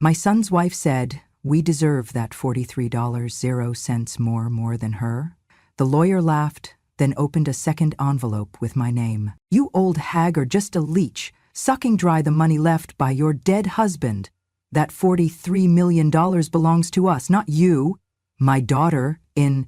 My son's wife said, "We deserve that $43.00 more than her." The lawyer laughed, then opened a second envelope with my name. "You old hag are just a leech, sucking dry the money left by your dead husband. That $43 million belongs to us, not you." My daughter, in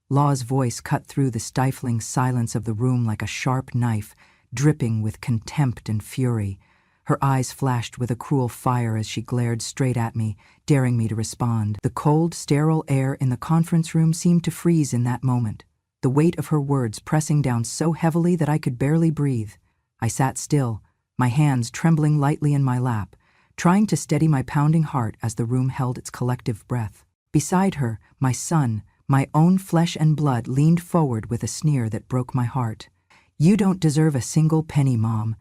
Law's voice cut through the stifling silence of the room like a sharp knife, dripping with contempt and fury. Her eyes flashed with a cruel fire as she glared straight at me, daring me to respond. The cold, sterile air in the conference room seemed to freeze in that moment, the weight of her words pressing down so heavily that I could barely breathe. I sat still, my hands trembling lightly in my lap, trying to steady my pounding heart as the room held its collective breath. Beside her, my son, my own flesh and blood, leaned forward with a sneer that broke my heart. "You don't deserve a single penny, Mom.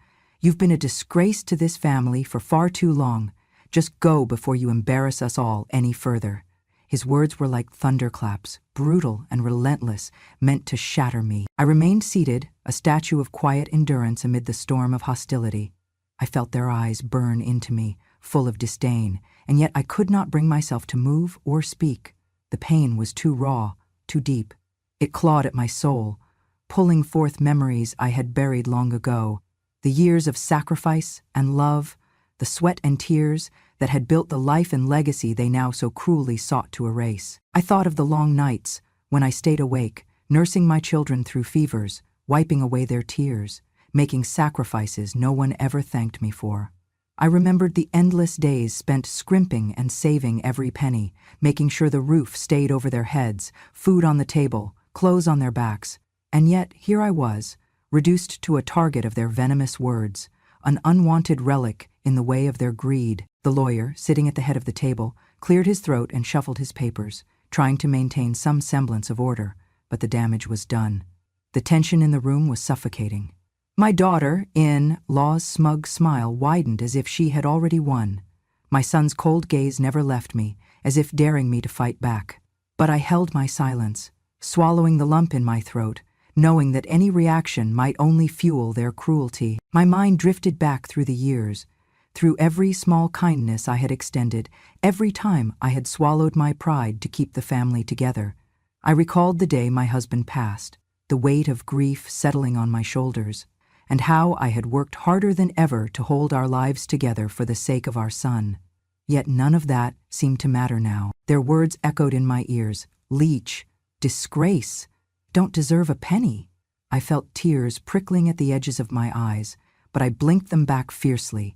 You've been a disgrace to this family for far too long. Just go before you embarrass us all any further." His words were like thunderclaps, brutal and relentless, meant to shatter me. I remained seated, a statue of quiet endurance amid the storm of hostility. I felt their eyes burn into me, full of disdain, and yet I could not bring myself to move or speak. The pain was too raw, too deep. It clawed at my soul, pulling forth memories I had buried long ago, the years of sacrifice and love, the sweat and tears that had built the life and legacy they now so cruelly sought to erase. I thought of the long nights when I stayed awake, nursing my children through fevers, wiping away their tears, making sacrifices no one ever thanked me for. I remembered the endless days spent scrimping and saving every penny, making sure the roof stayed over their heads, food on the table, clothes on their backs. And yet, here I was, reduced to a target of their venomous words, an unwanted relic in the way of their greed. The lawyer, sitting at the head of the table, cleared his throat and shuffled his papers, trying to maintain some semblance of order, but the damage was done. The tension in the room was suffocating. My daughter, in Law's smug smile, widened as if she had already won. My son's cold gaze never left me, as if daring me to fight back. But I held my silence, swallowing the lump in my throat, knowing that any reaction might only fuel their cruelty. My mind drifted back through the years, through every small kindness I had extended, every time I had swallowed my pride to keep the family together. I recalled the day my husband passed, the weight of grief settling on my shoulders, and how I had worked harder than ever to hold our lives together for the sake of our son. Yet none of that seemed to matter now. Their words echoed in my ears. Leech, disgrace, don't deserve a penny. I felt tears prickling at the edges of my eyes, but I blinked them back fiercely.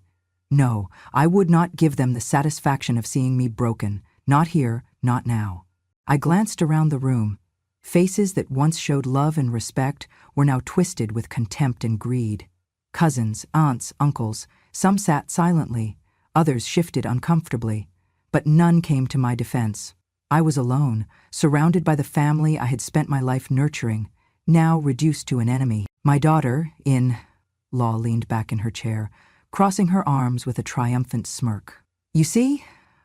No, I would not give them the satisfaction of seeing me broken. Not here, not now. I glanced around the room. Faces that once showed love and respect were now twisted with contempt and greed. Cousins, aunts, uncles, some sat silently, others shifted uncomfortably, but none came to my defense. I was alone, surrounded by the family I had spent my life nurturing, now reduced to an enemy. My daughter, Law leaned back in her chair, crossing her arms with a triumphant smirk. "You see,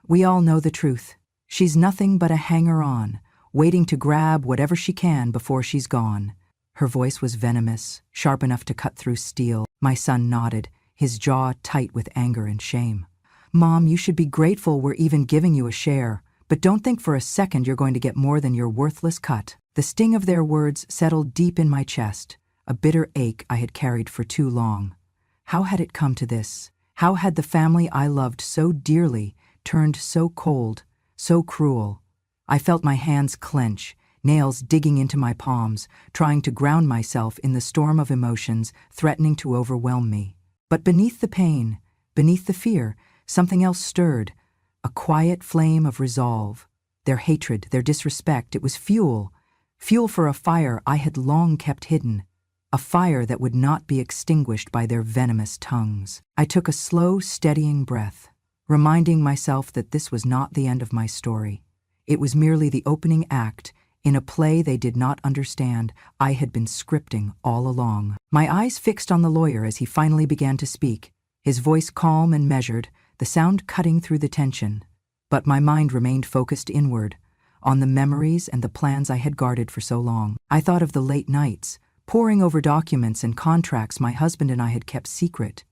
we all know the truth. She's nothing but a hanger-on, waiting to grab whatever she can before she's gone." Her voice was venomous, sharp enough to cut through steel. My son nodded, his jaw tight with anger and shame. "Mom, you should be grateful we're even giving you a share, but don't think for a second you're going to get more than your worthless cut." The sting of their words settled deep in my chest, a bitter ache I had carried for too long. How had it come to this? How had the family I loved so dearly turned so cold, so cruel? I felt my hands clench, nails digging into my palms, trying to ground myself in the storm of emotions threatening to overwhelm me. But beneath the pain, beneath the fear, something else stirred, a quiet flame of resolve. Their hatred, their disrespect, it was fuel for a fire I had long kept hidden, a fire that would not be extinguished by their venomous tongues. I took a slow, steadying breath, reminding myself that this was not the end of my story. It was merely the opening act in a play they did not understand I had been scripting all along. My eyes fixed on the lawyer as he finally began to speak, his voice calm and measured, the sound cutting through the tension. But my mind remained focused inward, on the memories and the plans I had guarded for so long. I thought of the late nights, poring over documents and contracts my husband and I had kept secret,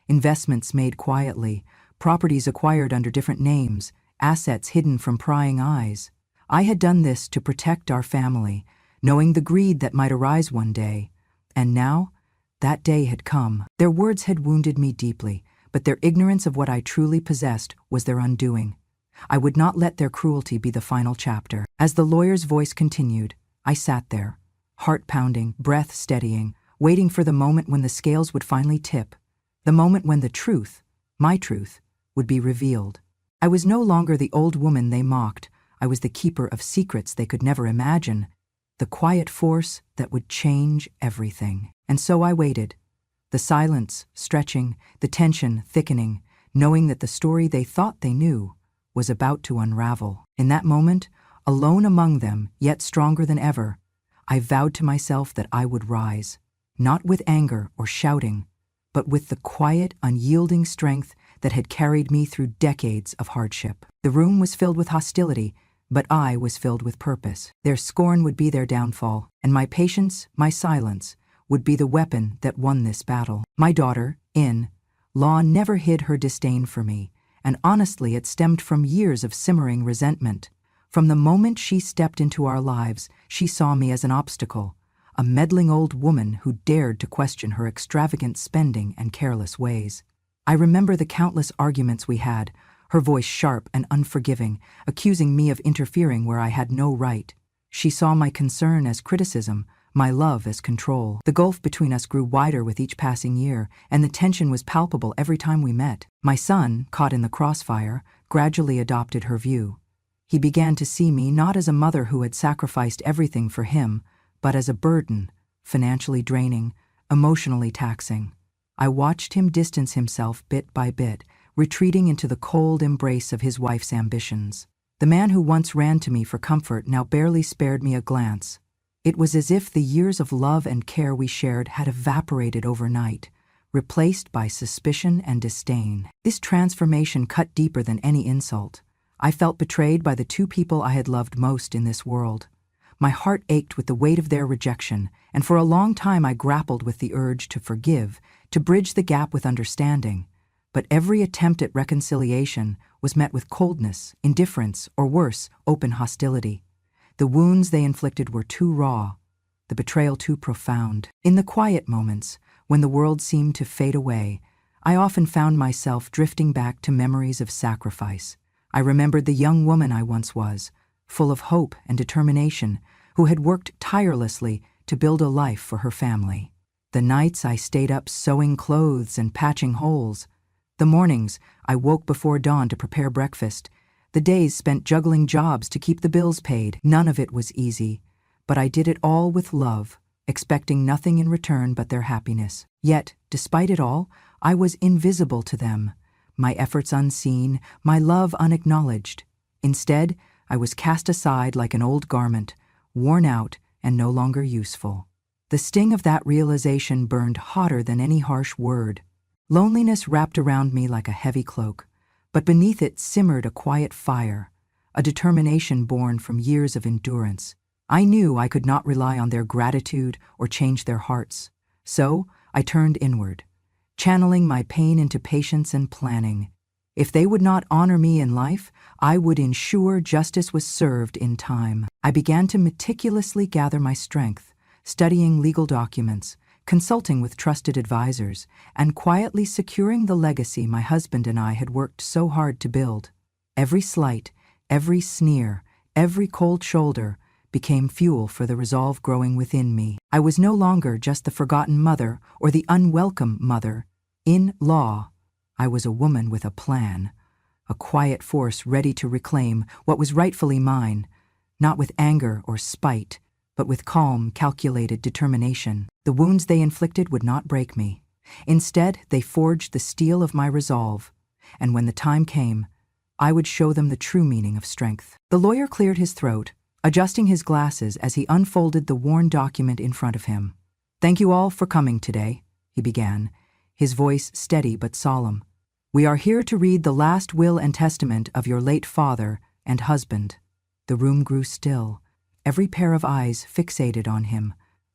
investments made quietly, properties acquired under different names, assets hidden from prying eyes. I had done this to protect our family, knowing the greed that might arise one day. And now, that day had come. Their words had wounded me deeply, but their ignorance of what I truly possessed was their undoing. I would not let their cruelty be the final chapter. As the lawyer's voice continued, I sat there, heart pounding, breath steadying, waiting for the moment when the scales would finally tip, the moment when the truth, my truth, would be revealed. I was no longer the old woman they mocked. I was the keeper of secrets they could never imagine, the quiet force that would change everything. And so I waited, the silence stretching, the tension thickening, knowing that the story they thought they knew was about to unravel. In that moment, alone among them, yet stronger than ever, I vowed to myself that I would rise, not with anger or shouting, but with the quiet, unyielding strength that had carried me through decades of hardship. The room was filled with hostility, but I was filled with purpose. Their scorn would be their downfall, and my patience, my silence, would be the weapon that won this battle. My daughter, in law, never hid her disdain for me, and honestly it stemmed from years of simmering resentment. From the moment she stepped into our lives, she saw me as an obstacle, a meddling old woman who dared to question her extravagant spending and careless ways. I remember the countless arguments we had, her voice sharp and unforgiving, accusing me of interfering where I had no right. She saw my concern as criticism, my love as control. The gulf between us grew wider with each passing year, and the tension was palpable every time we met. My son, caught in the crossfire, gradually adopted her view. He began to see me not as a mother who had sacrificed everything for him, but as a burden, financially draining, emotionally taxing. I watched him distance himself bit by bit, retreating into the cold embrace of his wife's ambitions. The man who once ran to me for comfort now barely spared me a glance. It was as if the years of love and care we shared had evaporated overnight, replaced by suspicion and disdain. This transformation cut deeper than any insult. I felt betrayed by the two people I had loved most in this world. My heart ached with the weight of their rejection, and for a long time I grappled with the urge to forgive, to bridge the gap with understanding. But every attempt at reconciliation was met with coldness, indifference, or worse, open hostility. The wounds they inflicted were too raw, the betrayal too profound. In the quiet moments, when the world seemed to fade away, I often found myself drifting back to memories of sacrifice. I remembered the young woman I once was, full of hope and determination, who had worked tirelessly to build a life for her family. The nights I stayed up sewing clothes and patching holes. The mornings I woke before dawn to prepare breakfast. The days spent juggling jobs to keep the bills paid. None of it was easy, but I did it all with love, expecting nothing in return but their happiness. Yet, despite it all, I was invisible to them, my efforts unseen, my love unacknowledged. Instead, I was cast aside like an old garment, worn out and no longer useful. The sting of that realization burned hotter than any harsh word. Loneliness wrapped around me like a heavy cloak, but beneath it simmered a quiet fire, a determination born from years of endurance. I knew I could not rely on their gratitude or change their hearts, so I turned inward, channeling my pain into patience and planning. If they would not honor me in life, I would ensure justice was served in time. I began to meticulously gather my strength, studying legal documents, consulting with trusted advisors, and quietly securing the legacy my husband and I had worked so hard to build. Every slight, every sneer, every cold shoulder became fuel for the resolve growing within me. I was no longer just the forgotten mother or the unwelcome mother. In law, I was a woman with a plan, a quiet force ready to reclaim what was rightfully mine, not with anger or spite, but with calm, calculated determination. The wounds they inflicted would not break me. Instead, they forged the steel of my resolve, and when the time came, I would show them the true meaning of strength. The lawyer cleared his throat, adjusting his glasses as he unfolded the worn document in front of him. "Thank you all for coming today," he began, his voice steady but solemn. "We are here to read the last will and testament of your late father and husband." The room grew still, every pair of eyes fixated on him,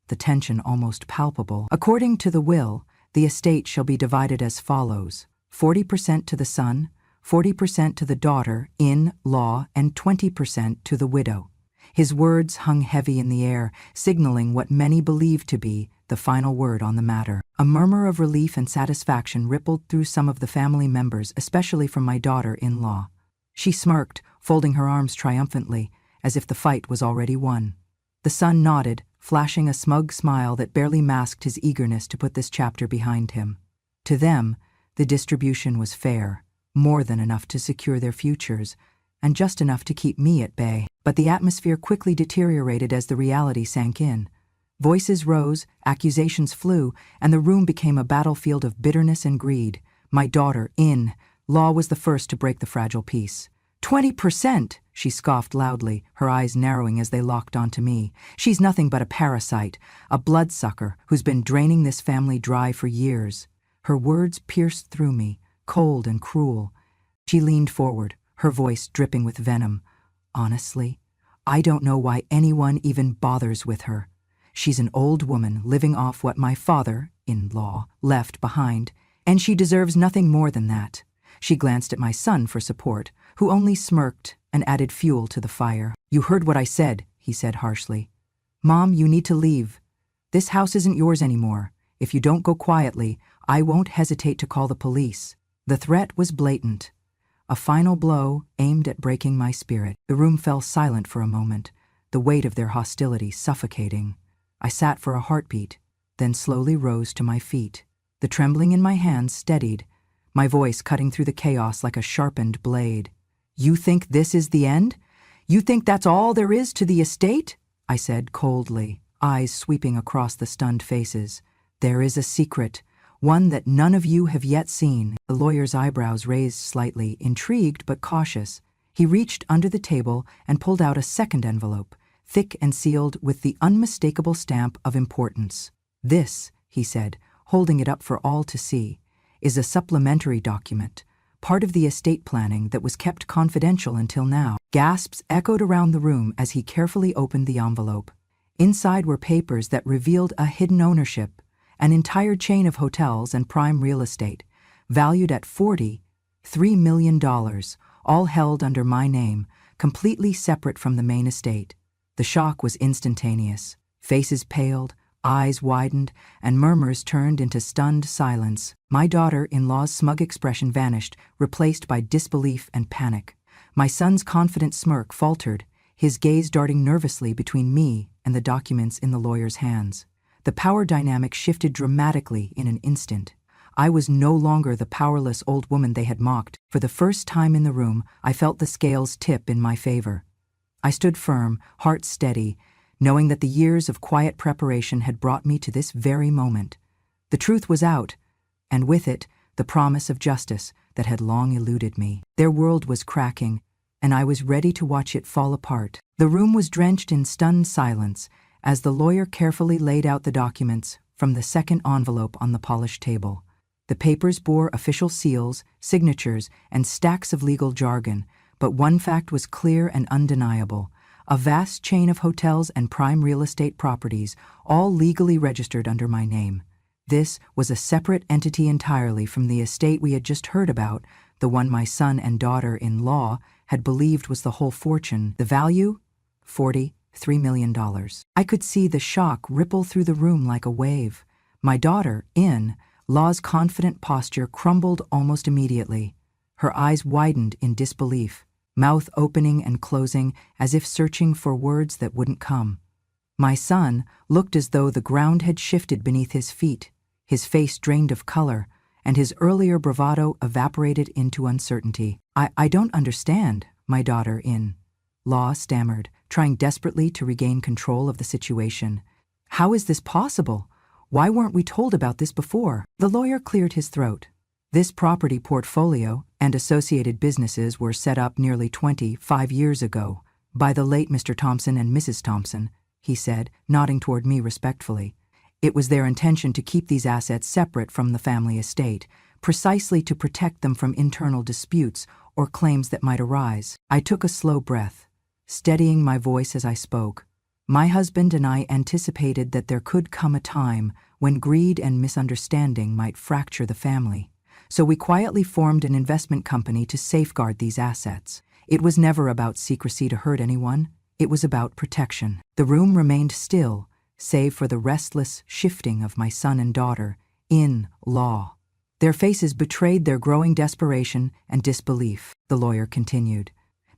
the tension almost palpable. "According to the will, the estate shall be divided as follows: 40% to the son, 40% to the daughter-in-law and 20% to the widow. His words hung heavy in the air, signaling what many believed to be the final word on the matter. A murmur of relief and satisfaction rippled through some of the family members, especially from my daughter-in-law. She smirked, folding her arms triumphantly, as if the fight was already won. The son nodded, flashing a smug smile that barely masked his eagerness to put this chapter behind him. To them, the distribution was fair, more than enough to secure their futures, and just enough to keep me at bay. But the atmosphere quickly deteriorated as the reality sank in. Voices rose, accusations flew, and the room became a battlefield of bitterness and greed. My daughter-in-law was the first to break the fragile peace. 20%, she scoffed loudly, her eyes narrowing as they locked onto me. She's nothing but a parasite, a bloodsucker who's been draining this family dry for years. Her words pierced through me, cold and cruel. She leaned forward, her voice dripping with venom. Honestly, I don't know why anyone even bothers with her. She's an old woman living off what my father-in-law left behind, and she deserves nothing more than that. She glanced at my son for support, who only smirked and added fuel to the fire. You heard what I said, he said harshly. Mom, you need to leave. This house isn't yours anymore. If you don't go quietly, I won't hesitate to call the police. The threat was blatant. A final blow aimed at breaking my spirit. The room fell silent for a moment, the weight of their hostility suffocating. I sat for a heartbeat, then slowly rose to my feet. The trembling in my hands steadied, my voice cutting through the chaos like a sharpened blade. You think this is the end? You think that's all there is to the estate? I said coldly, eyes sweeping across the stunned faces. There is a secret, one that none of you have yet seen. The lawyer's eyebrows raised slightly, intrigued but cautious. He reached under the table and pulled out a second envelope, thick and sealed with the unmistakable stamp of importance. This, he said, holding it up for all to see, is a supplementary document, part of the estate planning that was kept confidential until now. Gasps echoed around the room as he carefully opened the envelope. Inside were papers that revealed a hidden ownership, an entire chain of hotels and prime real estate, valued at $43 million, all held under my name, completely separate from the main estate. The shock was instantaneous. Faces paled, eyes widened, and murmurs turned into stunned silence. My daughter-in-law's smug expression vanished, replaced by disbelief and panic. My son's confident smirk faltered, his gaze darting nervously between me and the documents in the lawyer's hands. The power dynamic shifted dramatically in an instant. I was no longer the powerless old woman they had mocked. For the first time in the room, I felt the scales tip in my favor. I stood firm, heart steady, knowing that the years of quiet preparation had brought me to this very moment. The truth was out, and with it, the promise of justice that had long eluded me. Their world was cracking, and I was ready to watch it fall apart. The room was drenched in stunned silence as the lawyer carefully laid out the documents from the second envelope on the polished table. The papers bore official seals, signatures, and stacks of legal jargon, but one fact was clear and undeniable. A vast chain of hotels and prime real estate properties, all legally registered under my name. This was a separate entity entirely from the estate we had just heard about, the one my son and daughter-in-law had believed was the whole fortune. The value? $43 million. I could see the shock ripple through the room like a wave. My daughter-in-law's confident posture crumbled almost immediately. Her eyes widened in disbelief, mouth opening and closing as if searching for words that wouldn't come. My son looked as though the ground had shifted beneath his feet, his face drained of color, and his earlier bravado evaporated into uncertainty. I don't understand, my daughter-in-law stammered, trying desperately to regain control of the situation. How is this possible? Why weren't we told about this before? The lawyer cleared his throat. This property portfolio and associated businesses were set up nearly 25 years ago by the late Mr. Thompson and Mrs. Thompson, he said, nodding toward me respectfully. It was their intention to keep these assets separate from the family estate, precisely to protect them from internal disputes or claims that might arise. I took a slow breath, steadying my voice as I spoke. My husband and I anticipated that there could come a time when greed and misunderstanding might fracture the family. So we quietly formed an investment company to safeguard these assets. It was never about secrecy to hurt anyone. It was about protection. The room remained still, save for the restless shifting of my son and daughter-in-law. Their faces betrayed their growing desperation and disbelief. The lawyer continued.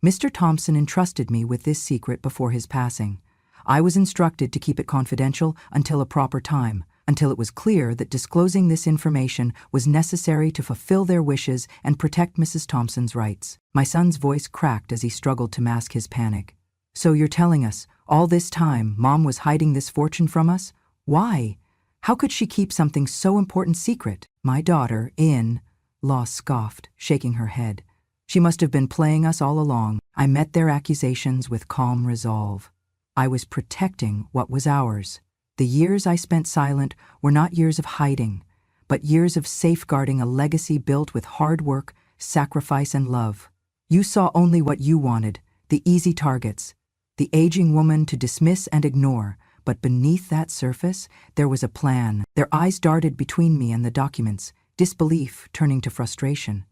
Mr. Thompson entrusted me with this secret before his passing. I was instructed to keep it confidential until a proper time, until it was clear that disclosing this information was necessary to fulfill their wishes and protect Mrs. Thompson's rights. My son's voice cracked as he struggled to mask his panic. So you're telling us, all this time, Mom was hiding this fortune from us? Why? How could she keep something so important secret? My daughter-in-law scoffed, shaking her head. She must have been playing us all along. I met their accusations with calm resolve. I was protecting what was ours. The years I spent silent were not years of hiding, but years of safeguarding a legacy built with hard work, sacrifice, and love. You saw only what you wanted, the easy targets, the aging woman to dismiss and ignore, but beneath that surface, there was a plan. Their eyes darted between me and the documents, disbelief turning to frustration.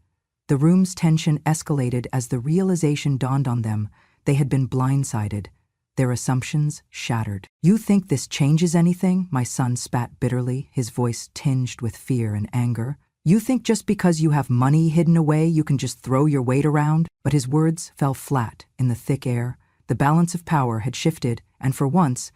The room's tension escalated as the realization dawned on them. They had been blindsided, their assumptions shattered. You think this changes anything? My son spat bitterly, his voice tinged with fear and anger. You think just because you have money hidden away, you can just throw your weight around? But his words fell flat in the thick air. The balance of power had shifted, and for once,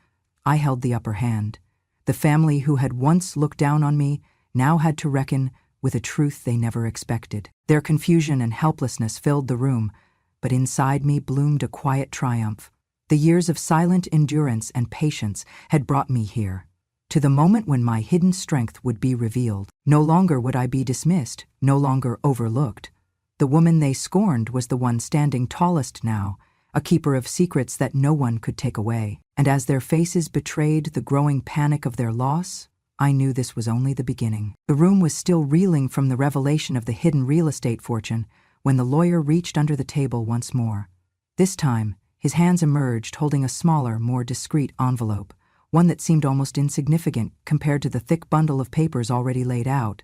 I held the upper hand. The family who had once looked down on me now had to reckon with a truth they never expected. Their confusion and helplessness filled the room, but inside me bloomed a quiet triumph. The years of silent endurance and patience had brought me here, to the moment when my hidden strength would be revealed. No longer would I be dismissed, no longer overlooked. The woman they scorned was the one standing tallest now, a keeper of secrets that no one could take away. And as their faces betrayed the growing panic of their loss, I knew this was only the beginning. The room was still reeling from the revelation of the hidden real estate fortune when the lawyer reached under the table once more. This time, his hands emerged holding a smaller, more discreet envelope, one that seemed almost insignificant compared to the thick bundle of papers already laid out.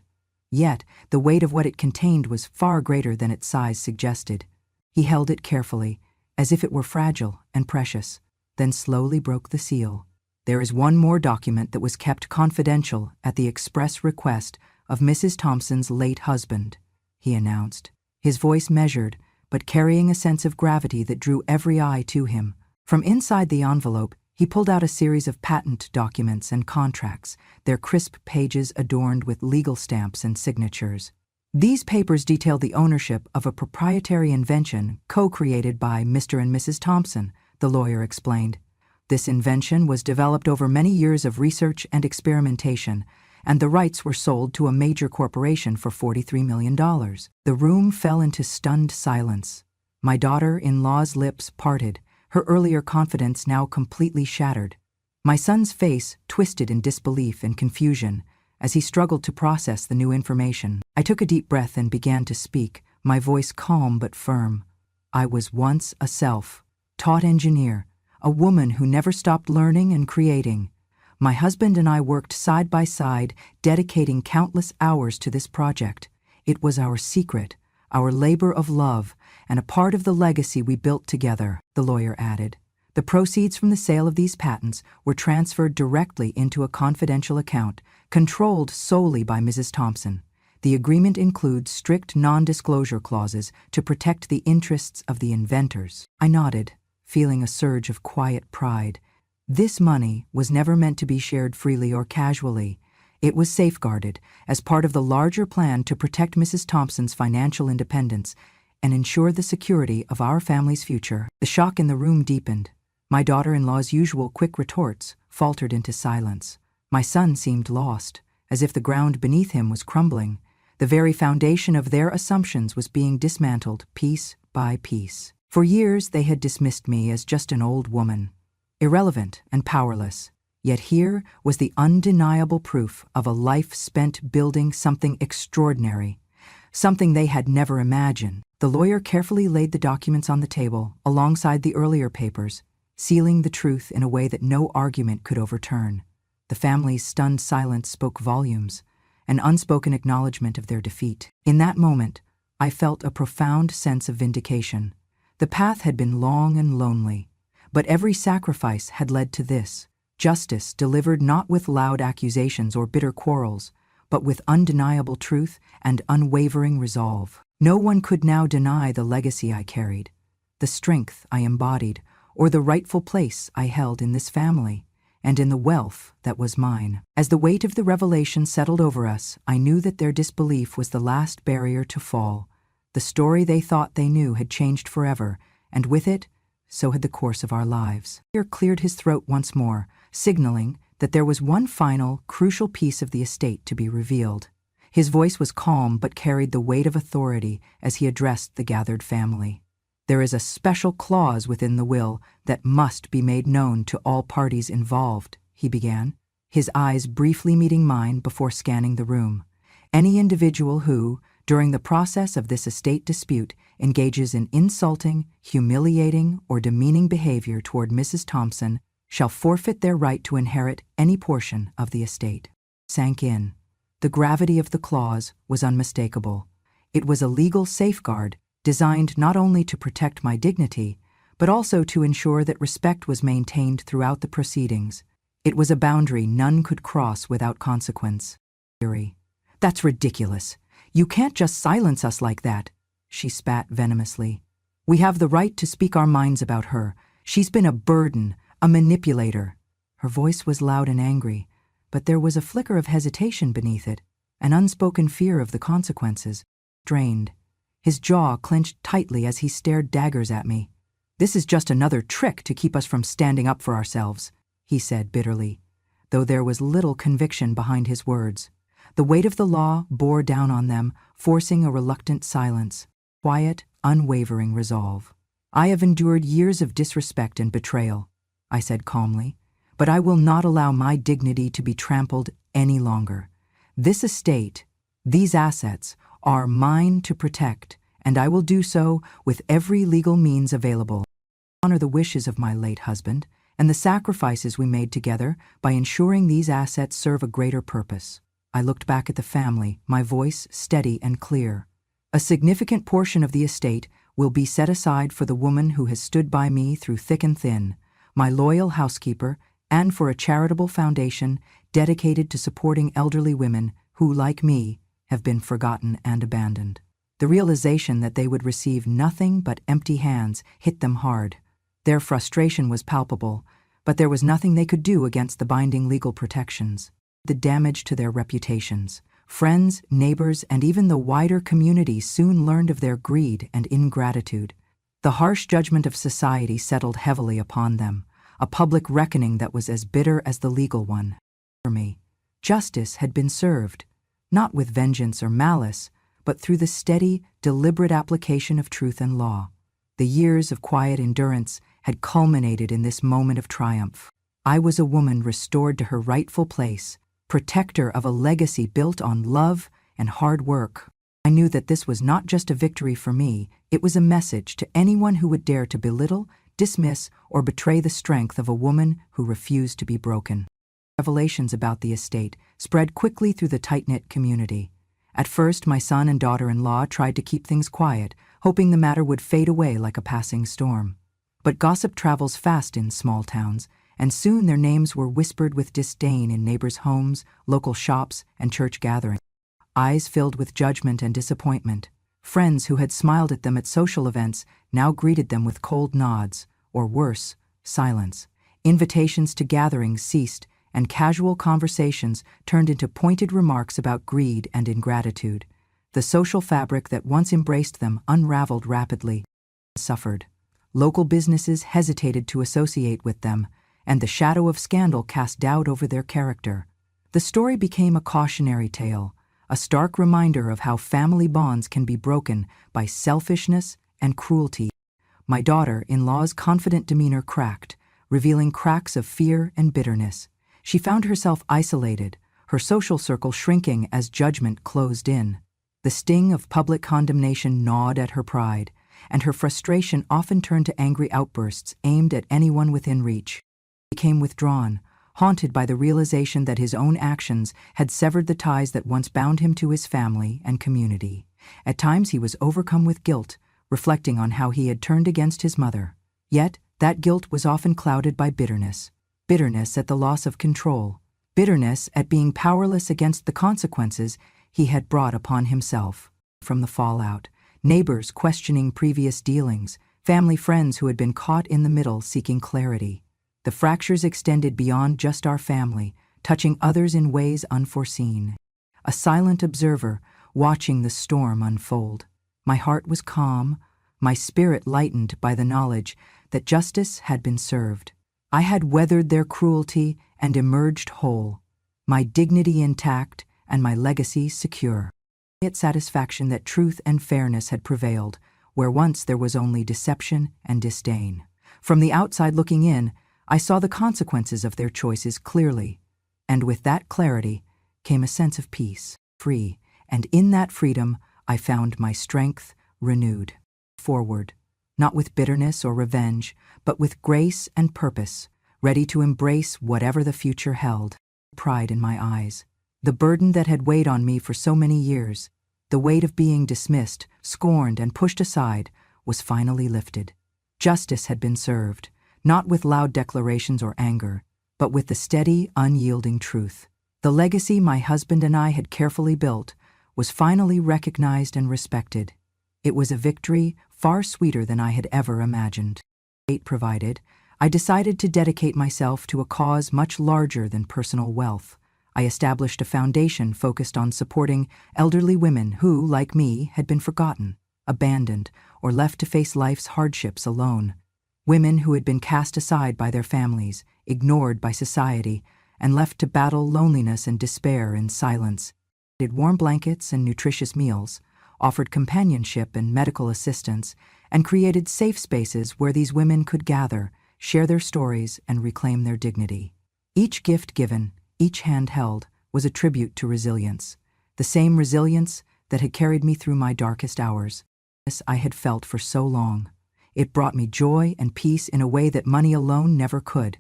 Yet, the weight of what it contained was far greater than its size suggested. He held it carefully, as if it were fragile and precious, then slowly broke the seal. There is one more document that was kept confidential at the express request of Mrs. Thompson's late husband, he announced, his voice measured, but carrying a sense of gravity that drew every eye to him. From inside the envelope, he pulled out a series of patent documents and contracts, their crisp pages adorned with legal stamps and signatures. These papers detail the ownership of a proprietary invention co-created by Mr. and Mrs. Thompson, the lawyer explained. This invention was developed over many years of research and experimentation, and the rights were sold to a major corporation for $43 million. The room fell into stunned silence. My daughter-in-law's lips parted, her earlier confidence now completely shattered. My son's face twisted in disbelief and confusion as he struggled to process the new information. I took a deep breath and began to speak, my voice calm but firm. I was once a self-taught engineer, a woman who never stopped learning and creating. My husband and I worked side by side, dedicating countless hours to this project. It was our secret, our labor of love, and a part of the legacy we built together, the lawyer added. The proceeds from the sale of these patents were transferred directly into a confidential account, controlled solely by Mrs. Thompson. The agreement includes strict non-disclosure clauses to protect the interests of the inventors. I nodded, feeling a surge of quiet pride. This money was never meant to be shared freely or casually. It was safeguarded as part of the larger plan to protect Mrs. Thompson's financial independence and ensure the security of our family's future. The shock in the room deepened. My daughter-in-law's usual quick retorts faltered into silence. My son seemed lost, as if the ground beneath him was crumbling. The very foundation of their assumptions was being dismantled piece by piece. For years they had dismissed me as just an old woman, irrelevant and powerless. Yet here was the undeniable proof of a life spent building something extraordinary, something they had never imagined. The lawyer carefully laid the documents on the table alongside the earlier papers, sealing the truth in a way that no argument could overturn. The family's stunned silence spoke volumes, an unspoken acknowledgement of their defeat. In that moment, I felt a profound sense of vindication. The path had been long and lonely, but every sacrifice had led to this: justice delivered not with loud accusations or bitter quarrels, but with undeniable truth and unwavering resolve. No one could now deny the legacy I carried, the strength I embodied, or the rightful place I held in this family, and in the wealth that was mine. As the weight of the revelation settled over us, I knew that their disbelief was the last barrier to fall. The story they thought they knew had changed forever, and with it, so had the course of our lives. Fear cleared his throat once more, signaling that there was one final, crucial piece of the estate to be revealed. His voice was calm but carried the weight of authority as he addressed the gathered family. There is a special clause within the will that must be made known to all parties involved, he began, his eyes briefly meeting mine before scanning the room. Any individual who, during the process of this estate dispute, engages in insulting, humiliating, or demeaning behavior toward Mrs. Thompson shall forfeit their right to inherit any portion of the estate. Sank in. The gravity of the clause was unmistakable. It was a legal safeguard designed not only to protect my dignity, but also to ensure that respect was maintained throughout the proceedings. It was a boundary none could cross without consequence. "That's ridiculous. You can't just silence us like that," she spat venomously. "We have the right to speak our minds about her. She's been a burden, a manipulator." Her voice was loud and angry, but there was a flicker of hesitation beneath it, an unspoken fear of the consequences. Strained. His jaw clenched tightly as he stared daggers at me. "This is just another trick to keep us from standing up for ourselves," he said bitterly, though there was little conviction behind his words. The weight of the law bore down on them, forcing a reluctant silence, quiet, unwavering resolve. "I have endured years of disrespect and betrayal," I said calmly, "but I will not allow my dignity to be trampled any longer. This estate, these assets, are mine to protect, and I will do so with every legal means available. I honor the wishes of my late husband and the sacrifices we made together by ensuring these assets serve a greater purpose." I looked back at the family, my voice steady and clear. "A significant portion of the estate will be set aside for the woman who has stood by me through thick and thin, my loyal housekeeper, and for a charitable foundation dedicated to supporting elderly women who, like me, have been forgotten and abandoned." The realization that they would receive nothing but empty hands hit them hard. Their frustration was palpable, but there was nothing they could do against the binding legal protections. The damage to their reputations. Friends, neighbors, and even the wider community soon learned of their greed and ingratitude. The harsh judgment of society settled heavily upon them, a public reckoning that was as bitter as the legal one. For me, justice had been served, not with vengeance or malice, but through the steady, deliberate application of truth and law. The years of quiet endurance had culminated in this moment of triumph. I was a woman restored to her rightful place, protector of a legacy built on love and hard work. I knew that this was not just a victory for me, it was a message to anyone who would dare to belittle, dismiss, or betray the strength of a woman who refused to be broken. Revelations about the estate spread quickly through the tight-knit community. At first, my son and daughter-in-law tried to keep things quiet, hoping the matter would fade away like a passing storm. But gossip travels fast in small towns, and soon their names were whispered with disdain in neighbors' homes, local shops, and church gatherings. Eyes filled with judgment and disappointment. Friends who had smiled at them at social events now greeted them with cold nods, or worse, silence. Invitations to gatherings ceased, and casual conversations turned into pointed remarks about greed and ingratitude. The social fabric that once embraced them unraveled rapidly. Suffered. Local businesses hesitated to associate with them, and the shadow of scandal cast doubt over their character. The story became a cautionary tale, a stark reminder of how family bonds can be broken by selfishness and cruelty. My daughter-in-law's confident demeanor cracked, revealing cracks of fear and bitterness. She found herself isolated, her social circle shrinking as judgment closed in. The sting of public condemnation gnawed at her pride, and her frustration often turned to angry outbursts aimed at anyone within reach. She became withdrawn, haunted by the realization that his own actions had severed the ties that once bound him to his family and community. At times he was overcome with guilt, reflecting on how he had turned against his mother. Yet, that guilt was often clouded by bitterness. Bitterness at the loss of control. Bitterness at being powerless against the consequences he had brought upon himself. From the fallout, neighbors questioning previous dealings, family friends who had been caught in the middle seeking clarity. The fractures extended beyond just our family, touching others in ways unforeseen. A silent observer, watching the storm unfold. My heart was calm, my spirit lightened by the knowledge that justice had been served. I had weathered their cruelty and emerged whole, my dignity intact and my legacy secure. Yet satisfaction that truth and fairness had prevailed, where once there was only deception and disdain. From the outside looking in, I saw the consequences of their choices clearly, and with that clarity came a sense of peace, free, and in that freedom I found my strength renewed. Forward, not with bitterness or revenge, but with grace and purpose, ready to embrace whatever the future held. Pride in my eyes. The burden that had weighed on me for so many years, the weight of being dismissed, scorned, and pushed aside, was finally lifted. Justice had been served, not with loud declarations or anger, but with the steady, unyielding truth. The legacy my husband and I had carefully built was finally recognized and respected. It was a victory far sweeter than I had ever imagined. Fate provided, I decided to dedicate myself to a cause much larger than personal wealth. I established a foundation focused on supporting elderly women who, like me, had been forgotten, abandoned, or left to face life's hardships alone. Women who had been cast aside by their families, ignored by society, and left to battle loneliness and despair in silence. Did warm blankets and nutritious meals, offered companionship and medical assistance, and created safe spaces where these women could gather, share their stories, and reclaim their dignity. Each gift given, each hand held, was a tribute to resilience, the same resilience that had carried me through my darkest hours. This I had felt for so long. It brought me joy and peace in a way that money alone never could.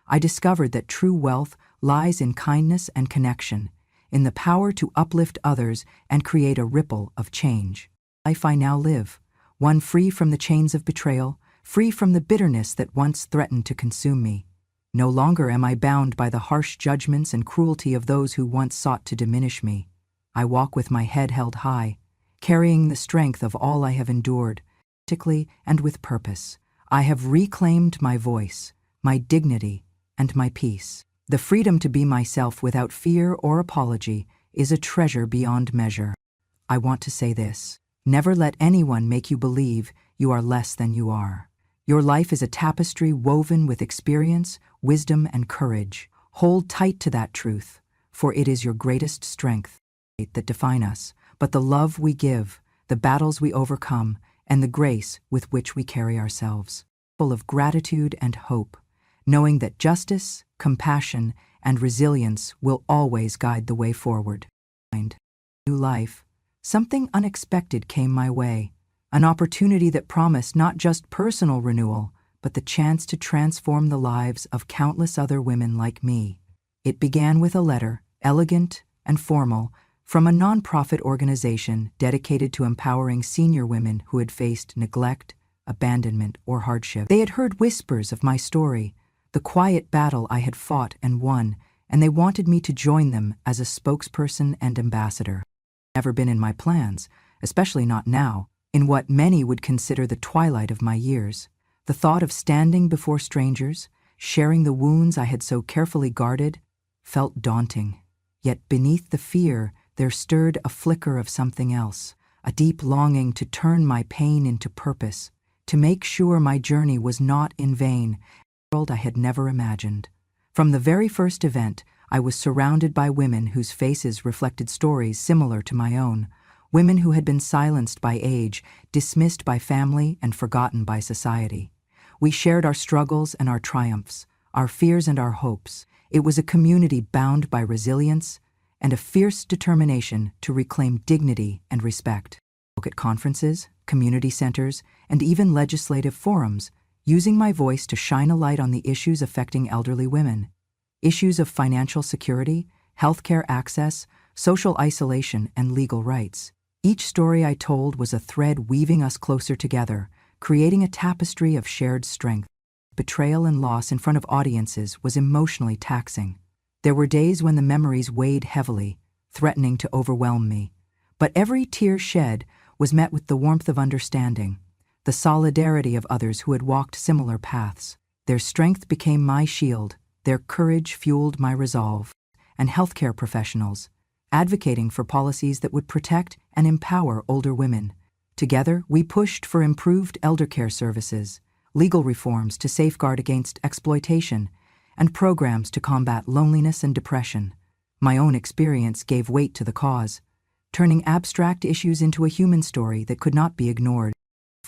I discovered that true wealth lies in kindness and connection, in the power to uplift others and create a ripple of change. Life I now live, one free from the chains of betrayal, free from the bitterness that once threatened to consume me. No longer am I bound by the harsh judgments and cruelty of those who once sought to diminish me. I walk with my head held high, carrying the strength of all I have endured, practically and with purpose. I have reclaimed my voice, my dignity, and my peace. The freedom to be myself without fear or apology is a treasure beyond measure. I want to say this: never let anyone make you believe you are less than you are. Your life is a tapestry woven with experience, wisdom, and courage. Hold tight to that truth, for it is your greatest strength that define us, but the love we give, the battles we overcome, and the grace with which we carry ourselves. Full of gratitude and hope, knowing that justice, compassion, and resilience will always guide the way forward. New life. Something unexpected came my way, an opportunity that promised not just personal renewal, but the chance to transform the lives of countless other women like me. It began with a letter, elegant and formal, from a nonprofit organization dedicated to empowering senior women who had faced neglect, abandonment, or hardship. They had heard whispers of my story, the quiet battle I had fought and won, and they wanted me to join them as a spokesperson and ambassador. Never been in my plans, especially not now, in what many would consider the twilight of my years. The thought of standing before strangers, sharing the wounds I had so carefully guarded, felt daunting. Yet beneath the fear, there stirred a flicker of something else, a deep longing to turn my pain into purpose, to make sure my journey was not in vain, a world I had never imagined. From the very first event, I was surrounded by women whose faces reflected stories similar to my own, women who had been silenced by age, dismissed by family, and forgotten by society. We shared our struggles and our triumphs, our fears and our hopes. It was a community bound by resilience and a fierce determination to reclaim dignity and respect. I spoke at conferences, community centers, and even legislative forums, using my voice to shine a light on the issues affecting elderly women. issues of financial security, healthcare access, social isolation, and legal rights. Each story I told was a thread weaving us closer together, creating a tapestry of shared strength. Betrayal and loss in front of audiences was emotionally taxing. There were days when the memories weighed heavily, threatening to overwhelm me. But every tear shed was met with the warmth of understanding, the solidarity of others who had walked similar paths. Their strength became my shield, their courage fueled my resolve. And healthcare professionals, advocating for policies that would protect and empower older women. Together, we pushed for improved eldercare services, legal reforms to safeguard against exploitation, and programs to combat loneliness and depression. My own experience gave weight to the cause, turning abstract issues into a human story that could not be ignored.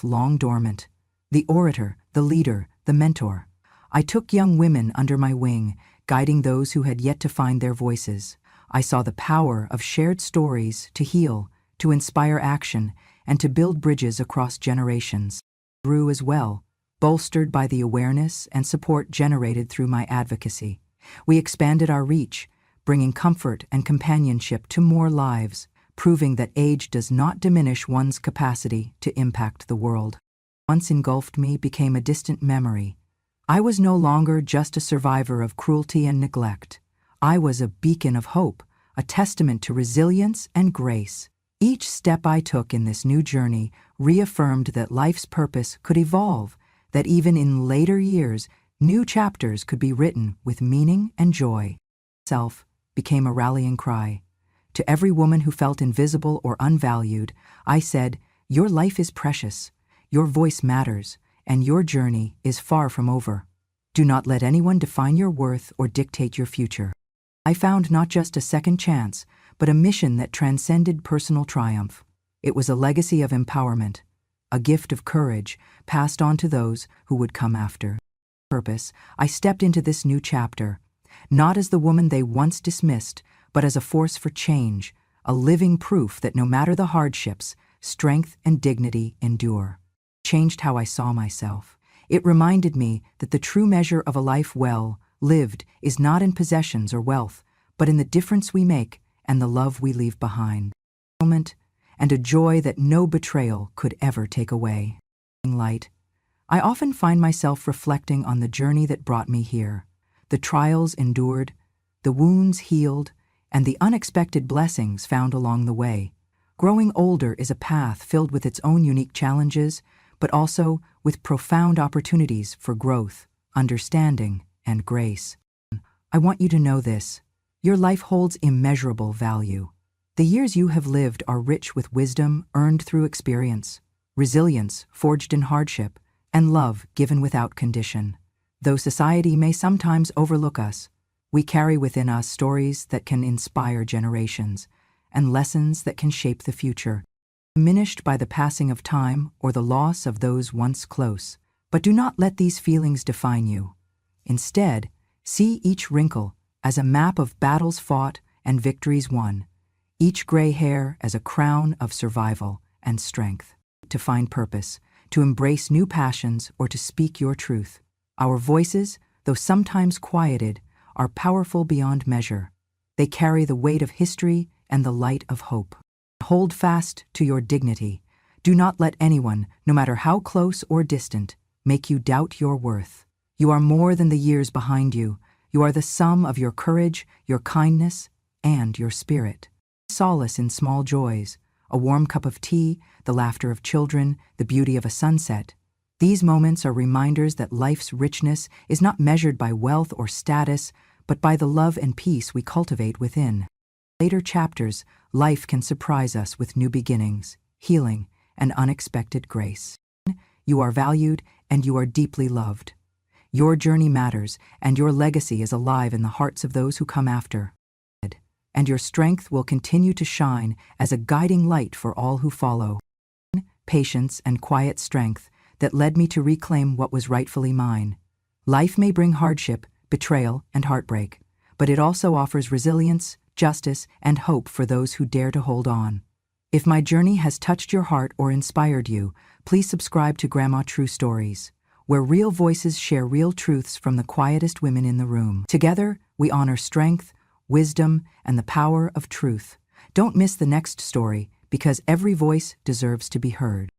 Long dormant, the orator, the leader, the mentor. I took young women under my wing, guiding those who had yet to find their voices. I saw the power of shared stories to heal, to inspire action, and to build bridges across generations. I grew as well, bolstered by the awareness and support generated through my advocacy. We expanded our reach, bringing comfort and companionship to more lives, proving that age does not diminish one's capacity to impact the world. Once engulfed me became a distant memory. I was no longer just a survivor of cruelty and neglect. I was a beacon of hope, a testament to resilience and grace. Each step I took in this new journey reaffirmed that life's purpose could evolve, that even in later years, new chapters could be written with meaning and joy. Self became a rallying cry. To every woman who felt invisible or unvalued, I said, "Your life is precious, your voice matters, and your journey is far from over. Do not let anyone define your worth or dictate your future." I found not just a second chance, but a mission that transcended personal triumph. It was a legacy of empowerment, a gift of courage passed on to those who would come after. Purpose, I stepped into this new chapter, not as the woman they once dismissed, but as a force for change, a living proof that no matter the hardships, strength and dignity endure. It changed how I saw myself. It reminded me that the true measure of a life well lived is not in possessions or wealth, but in the difference we make and the love we leave behind. And a joy that no betrayal could ever take away. Light, I often find myself reflecting on the journey that brought me here, the trials endured, the wounds healed, and the unexpected blessings found along the way. Growing older is a path filled with its own unique challenges, but also with profound opportunities for growth, understanding, and grace. I want you to know this. Your life holds immeasurable value. The years you have lived are rich with wisdom earned through experience, resilience forged in hardship, and love given without condition. Though society may sometimes overlook us, we carry within us stories that can inspire generations and lessons that can shape the future. Diminished by the passing of time or the loss of those once close, but do not let these feelings define you. Instead, see each wrinkle as a map of battles fought and victories won, each gray hair as a crown of survival and strength. To find purpose, to embrace new passions, or to speak your truth. Our voices, though sometimes quieted, are powerful beyond measure. They carry the weight of history and the light of hope. Hold fast to your dignity. Do not let anyone, no matter how close or distant, make you doubt your worth. You are more than the years behind you. You are the sum of your courage, your kindness, and your spirit. Solace in small joys, a warm cup of tea, the laughter of children, the beauty of a sunset. These moments are reminders that life's richness is not measured by wealth or status, but by the love and peace we cultivate within. Later chapters, life can surprise us with new beginnings, healing, and unexpected grace. You are valued and you are deeply loved. Your journey matters and your legacy is alive in the hearts of those who come after. And your strength will continue to shine as a guiding light for all who follow. Patience and quiet strength that led me to reclaim what was rightfully mine. Life may bring hardship, betrayal, and heartbreak, but it also offers resilience, justice, and hope for those who dare to hold on. If my journey has touched your heart or inspired you, please subscribe to Grandma True Stories, where real voices share real truths from the quietest women in the room. Together, we honor strength, wisdom, and the power of truth. Don't miss the next story, because every voice deserves to be heard.